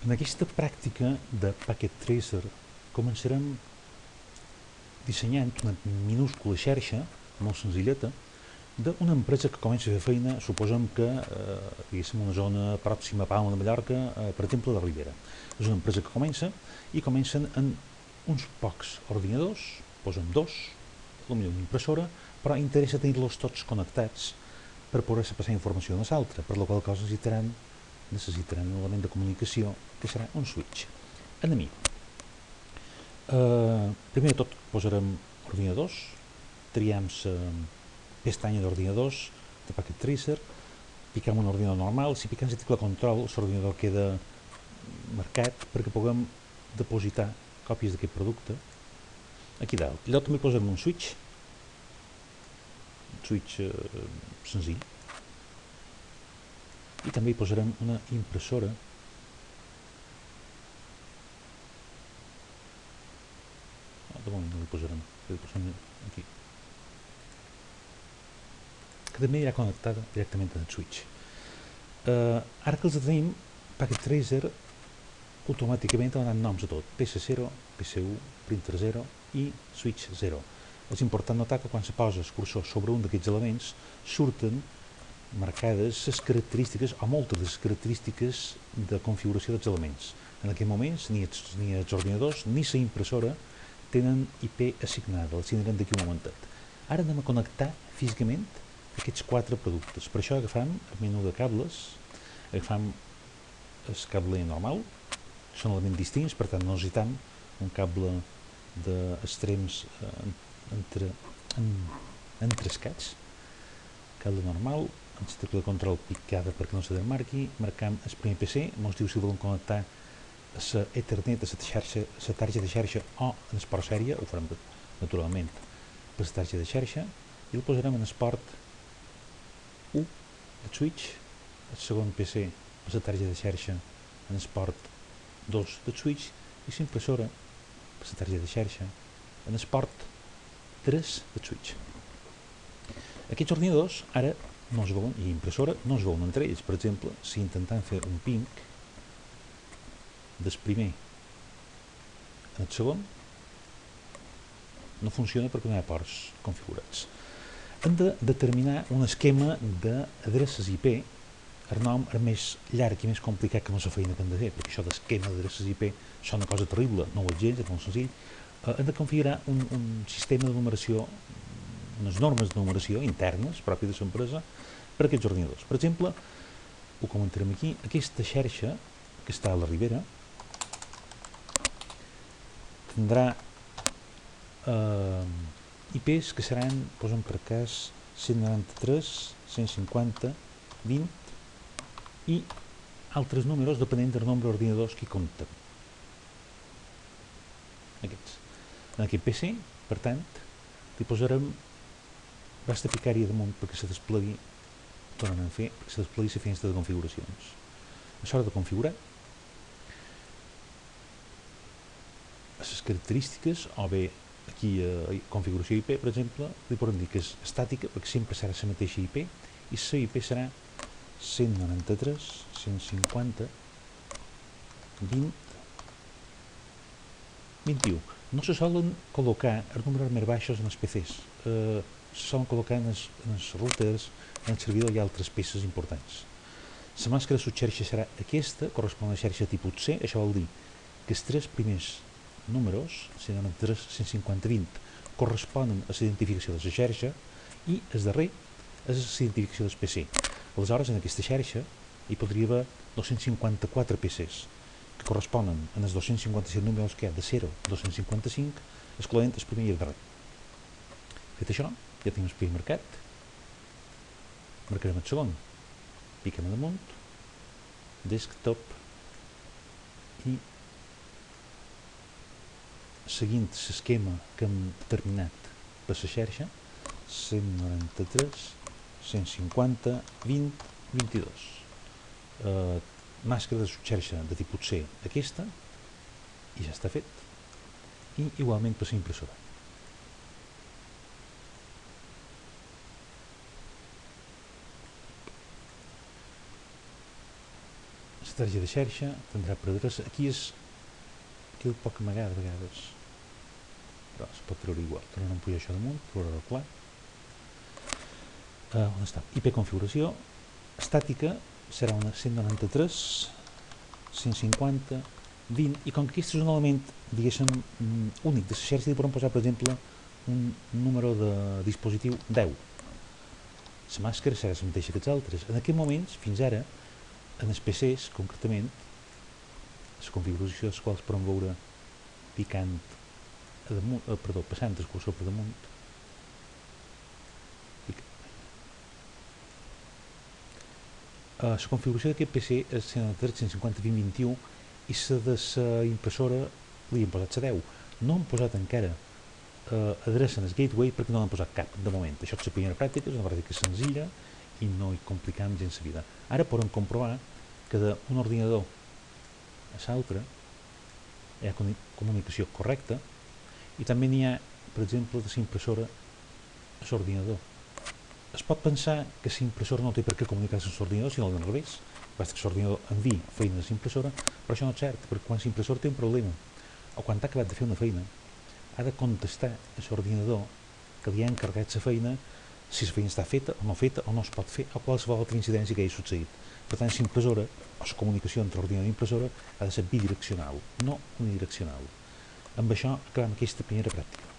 En aquesta pràctica de Packet Tracer començarem dissenyant una minúscula xarxa, molt senzilleta, d'una empresa que comença a fer feina, suposem que diguéssim una zona pròxima a Palma de Mallorca, per exemple, de Ribera. És una empresa que comencen en uns pocs ordinadors, posem dos, potser una impressora, però interessa tenir-los tots connectats per poder-se passar informació d'una altra, per la qual cosa necessitaran un element de comunicació que serà un switch. En mi, primer de tot posarem ordinadors, triem la pestanya d'ordinadors de Packet Tracer, piquem un ordinador normal, si piquem el ticle control, l'ordinador queda marcat perquè puguem depositar còpies d'aquest producte aquí dalt. Allò també posarem un switch senzill, i també hi posarem una impressora de moment no li posarem aquí, que també irà connectada directament al switch. Ara que els tenim, Packet Tracer automàticament ha donat noms a tot: PC0, PC1, Printer 0 i Switch 0. És important notar que quan se posa el cursor sobre un d'aquests elements surten marcades les característiques o moltes de les característiques de configuració dels elements. En aquest moment ni els ordinadors ni la impressora tenen IP assignada, els tindrem d'aquí un momentet. Ara anem a connectar físicament aquests quatre productes. Per això agafam el menú de cables, agafam el cable normal, són elements distints, per tant no necessitem un cable d'extrems entrescats. Cable normal, amb la tecla de control picada perquè no se desmarqui, marcam el primer PC, ens diu si volen connectar a la Ethernet, a la targeta de xarxa o en el port sèrie, ho farem naturalment per la targeta de xarxa, i el posarem en el port 1, el switch, el segon PC a la targeta de xarxa en el port 2 del switch, i la impressora per la targeta de xarxa en el port 3 del switch. Aquests ordinadors ara no es veuen, i impressora no es veuen entre ells. Per exemple, si intentem fer un ping del primer en el segon, no funciona perquè no hi ha ports configurats. Hem de determinar un esquema d'adreces IP. El nom és més llarg i més complicat que no la feina que hem de fer, perquè això d'esquema d'adreces IP és una cosa terrible, no ho és gens, és molt senzill. Hem de configurar un sistema de numeració, unes normes de numeració internes pròpies de l'empresa per a aquests ordinadors. Per exemple, ho comentarem aquí, aquesta xarxa que està a la Ribera tindrà IPs que seran, posem per cas, 193, 150, 20 i altres números depenent del nombre d'ordinadors que compten. Aquests. En aquest PC, per tant, li posarem, basta picar-hi damunt perquè se desplegui, tornem a fer, perquè se desplegui la finestra de configuracions. És hora de configurar les característiques, o bé aquí a configuració IP, per exemple, li podem dir que és estàtica, perquè sempre serà la mateixa IP, i la IP serà 193, 150, 20, 21. No se solen col·locar els números més baixos en els PCs, se solen col·locar en els routers, en el servidor i altres peces importants. La màscara de subxarxa serà aquesta, correspon a la xarxa tipus C, això vol dir que els tres primers números, 193, 150, 20, corresponen a l'identificació de la xarxa i el darrer és l'identificació del PC. Aleshores, en aquesta xarxa hi podria haver 254 PCs que corresponen als 257 números que hi ha de 0 a 255, excloent el primer i el darrer. Fet això, ja tenim el primer marcat, marcarem el segon, piquem damunt, desktop, i seguint l'esquema que hem determinat per la xarxa, 193, 150, 20, 22. Màscara de subxarxa de tipus C, aquesta, i ja està fet, i igualment per la impressora. Estratègia de xarxa, tindrà per adreça. Aquí és un poc amagat a vegades, però es pot treure igual. Tornem a pujar això damunt, treure-ho clar. On està? IP configuració estàtica serà una 193, 150, 20, i com que aquest és un element, diguéssim, únic de la xarxa, hi podem posar, per exemple, un número de dispositiu 10. La màscara serà la mateixa que els altres. En aquests moments, fins ara, en els PCs, concretament, la configuració dels quals podem veure picant a damunt, passant el cursor per damunt. La configuració d'aquest PC és 193, 150, 20, 21 i la de la impressora li hem posat la 10. No hem posat encara adreça en el gateway perquè no l'hem posat cap de moment. Això és la primera pràctica, és una pràctica senzilla i no hi complicam gens la vida. Ara podem comprovar que d'un ordinador a l'altre hi ha comunicació correcta i també n'hi ha, per exemple, de la impressora a l'ordinador. Es pot pensar que la impressora no té per què comunicar-se amb l'ordinador, sinó al revés. Basta que l'ordinador enviï feina a la impressora, però això no és cert, perquè quan l'impressora té un problema o quan ha acabat de fer una feina, ha de contestar a l'ordinador que li ha encarregat la feina, si la feina està feta o no es pot fer, o qualsevol altra incidència que hagi succeït. Per tant, la impressora, o la comunicació entre ordinador i impressora, ha de ser bidireccional, no unidireccional. Amb això acabem aquesta primera pràctica.